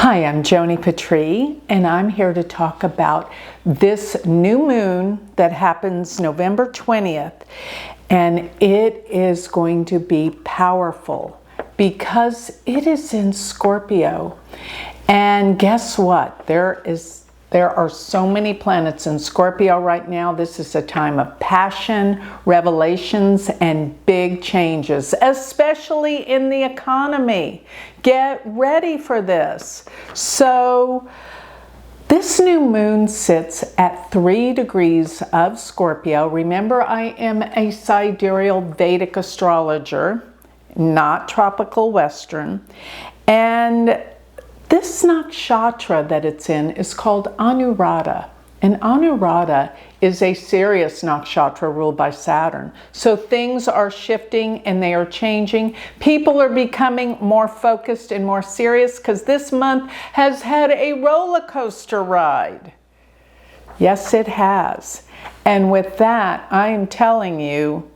Hi, I'm Joni Patry, and I'm here to talk about this new moon that happens November 20th, and it is going to be powerful because it is in Scorpio. And guess what? There are so many planets in Scorpio right now. This is a time of passion, revelations, and big changes, especially in the economy. Get ready for this. So this new moon sits at 3 degrees of Scorpio. Remember, I am a sidereal Vedic astrologer, not tropical Western. And this nakshatra that it's in is called Anuradha. And Anuradha is a Sirius nakshatra ruled by Saturn. So things are shifting and they are changing. People are becoming more focused and more serious because this month has had a roller coaster ride. Yes, it has. And with that, I am telling you,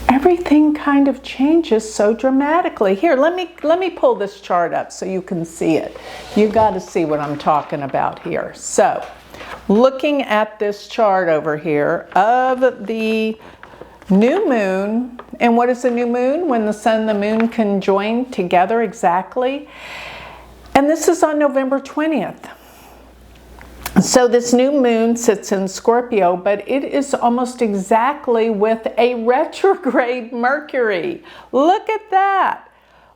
everything kind of changes so dramatically. Here, let me pull this chart up so you can see it. You got to see what I'm talking about here. So, looking at this chart over here of the new moon, and what is a new moon? When the sun and the moon conjoin together exactly. And this is on November 20th. So this new moon sits in Scorpio, but it is almost exactly with a retrograde Mercury. Look at that.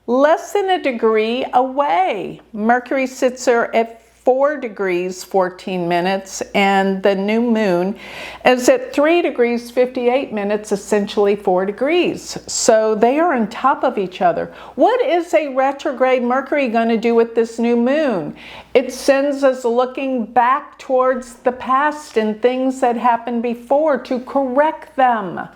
Less than a degree away. Mercury sits there at 4 degrees 14 minutes, and the new moon is at 3 degrees 58 minutes, essentially 4 degrees. So they are on top of each other. What is a retrograde Mercury going to do with this new moon? It sends us looking back towards the past and things that happened before to correct them.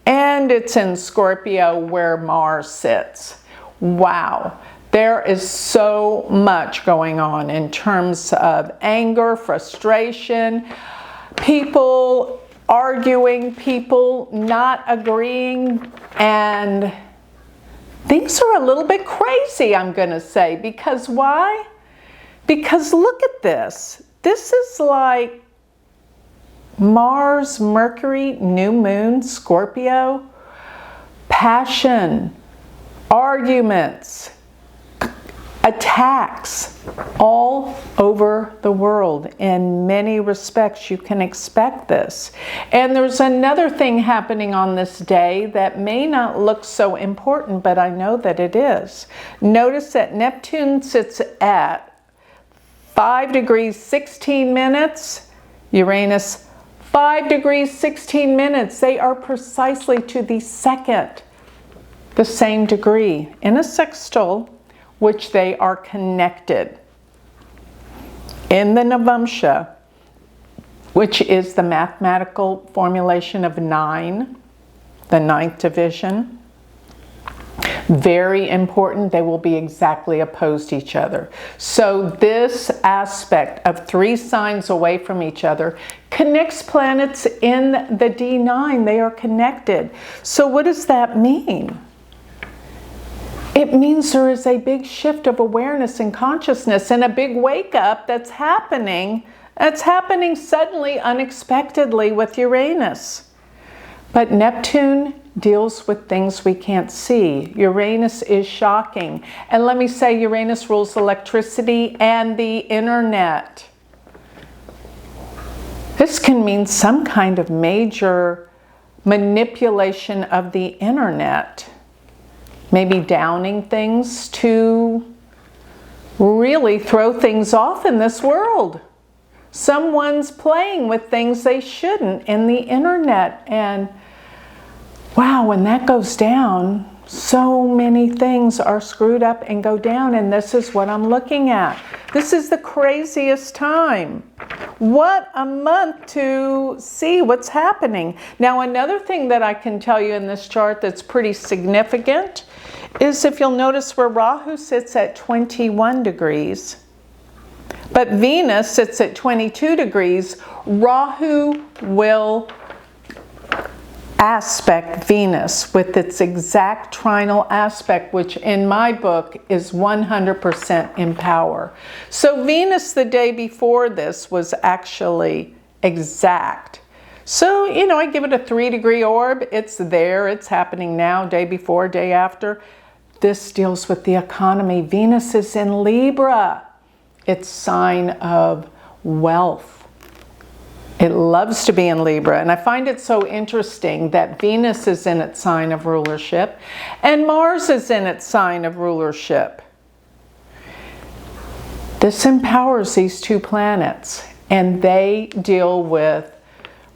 And it's in Scorpio where Mars sits. Wow. There is so much going on in terms of anger, frustration, people arguing, people not agreeing, and things are a little bit crazy, I'm going to say. Because why? Because look at this. This is like Mars, Mercury, new moon, Scorpio, passion, arguments, attacks all over the world. In many respects, you can expect this. And there's another thing happening on this day that may not look so important, but I know that it is. Notice that Neptune sits at 5 degrees 16 minutes, Uranus 5 degrees 16 minutes. They are precisely to the second the same degree in a sextile, which they are connected in the Navamsha, which is the mathematical formulation of 9, the 9th division. Very important, they will be exactly opposed to each other. So this aspect of 3 signs away from each other connects planets in the D9. They are connected. So what does that mean? It means there is a big shift of awareness and consciousness and a big wake up that's happening. That's happening suddenly, unexpectedly with Uranus. But Neptune deals with things we can't see. Uranus is shocking. And let me say, Uranus rules electricity and the internet. This can mean some kind of major manipulation of the internet. Maybe downing things to really throw things off in this world. Someone's playing with things they shouldn't in the internet. And wow, when that goes down, so many things are screwed up and go down. And this is what I'm looking at. This is the craziest time. What a month to see what's happening. Now, another thing that I can tell you in this chart that's pretty significant is if you'll notice where Rahu sits at 21 degrees, but Venus sits at 22 degrees, Rahu will aspect Venus with its exact trinal aspect, which in my book is 100% in power. So Venus the day before this was actually exact. So, you know, I give it a 3-degree orb. It's there, it's happening now, day before, day after. This deals with the economy. Venus is in Libra. It's sign of wealth. It loves to be in Libra, and I find it so interesting that Venus is in its sign of rulership and Mars is in its sign of rulership. This empowers these two planets, and they deal with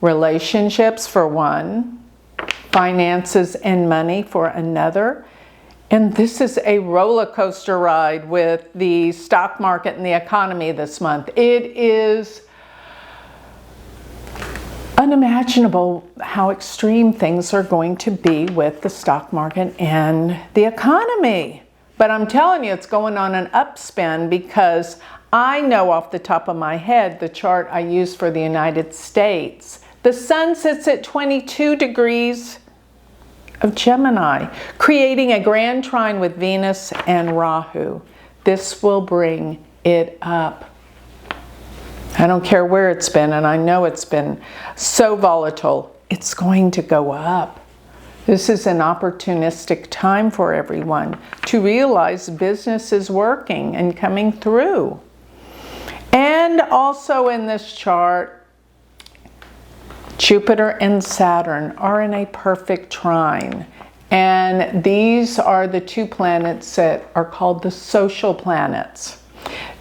relationships for one, finances and money for another. And this is a roller coaster ride with the stock market and the economy this month. It is unimaginable how extreme things are going to be with the stock market and the economy. But I'm telling you, it's going on an upspin because I know off the top of my head the chart I use for the United States. The sun sits at 22 degrees of Gemini, creating a grand trine with Venus and Rahu. This will bring it up. I don't care where it's been, and I know it's been so volatile. It's going to go up. This is an opportunistic time for everyone to realize business is working and coming through. And also in this chart, Jupiter and Saturn are in a perfect trine. And these are the two planets that are called the social planets.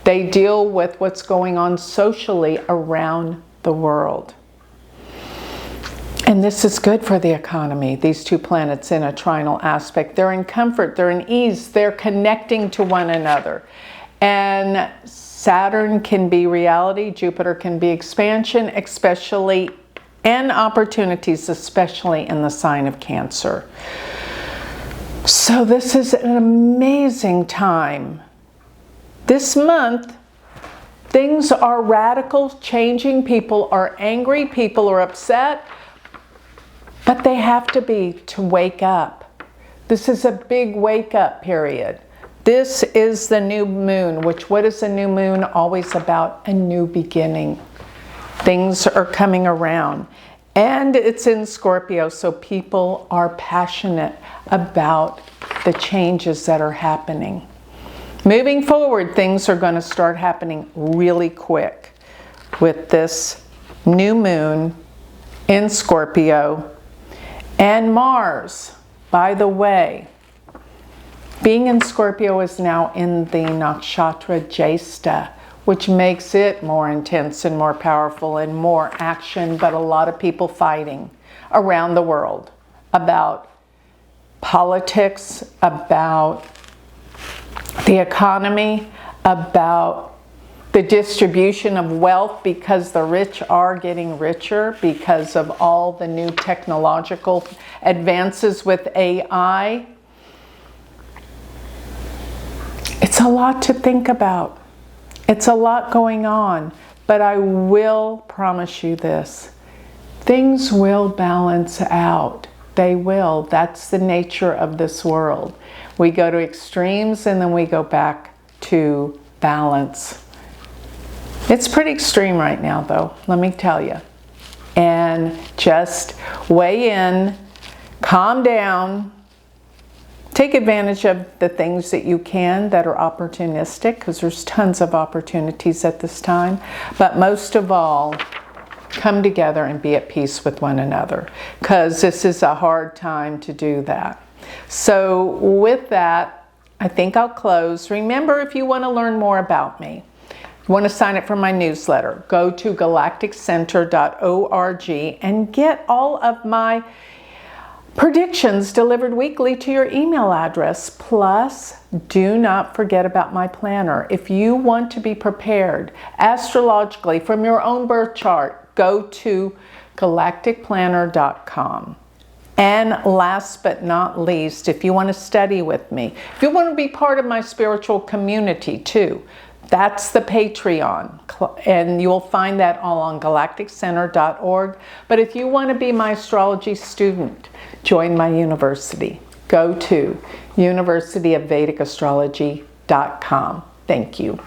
They deal with what's going on socially around the world. And this is good for the economy, these two planets in a trinal aspect. They're in comfort, they're in ease, they're connecting to one another. And Saturn can be reality, Jupiter can be expansion, especially, and opportunities, especially in the sign of Cancer. So this is an amazing time. This month, things are radical, changing. People are angry, people are upset, but they have to be to wake up. This is a big wake up period. This is the new moon, which what is the new moon? Always about a new beginning. Things are coming around. And it's in Scorpio, so people are passionate about the changes that are happening. Moving forward, things are going to start happening really quick with this new moon in Scorpio. And Mars, by the way, being in Scorpio is now in the nakshatra Jyeshta, which makes it more intense and more powerful and more action, but a lot of people fighting around the world about politics, about the economy, about the distribution of wealth, because the rich are getting richer because of all the new technological advances with AI. It's a lot to think about. It's a lot going on, but I will promise you this. Things will balance out. They will. That's the nature of this world. We go to extremes and then we go back to balance. It's pretty extreme right now though, let me tell you. And just weigh in, calm down, take advantage of the things that you can that are opportunistic, because there's tons of opportunities at this time. But most of all, come together and be at peace with one another, because this is a hard time to do that. So with that, I think I'll close. Remember, if you want to learn more about me, you want to sign up for my newsletter, go to galacticcenter.org and get all of my predictions delivered weekly to your email address. Plus, do not forget about my planner. If you want to be prepared astrologically from your own birth chart, go to galacticplanner.com. And last but not least, if you want to study with me, if you want to be part of my spiritual community too, That's the Patreon, and you'll find that all on galacticcenter.org. But if you want to be my astrology student, join my university. Go to universityofvedicastrology.com. Thank you.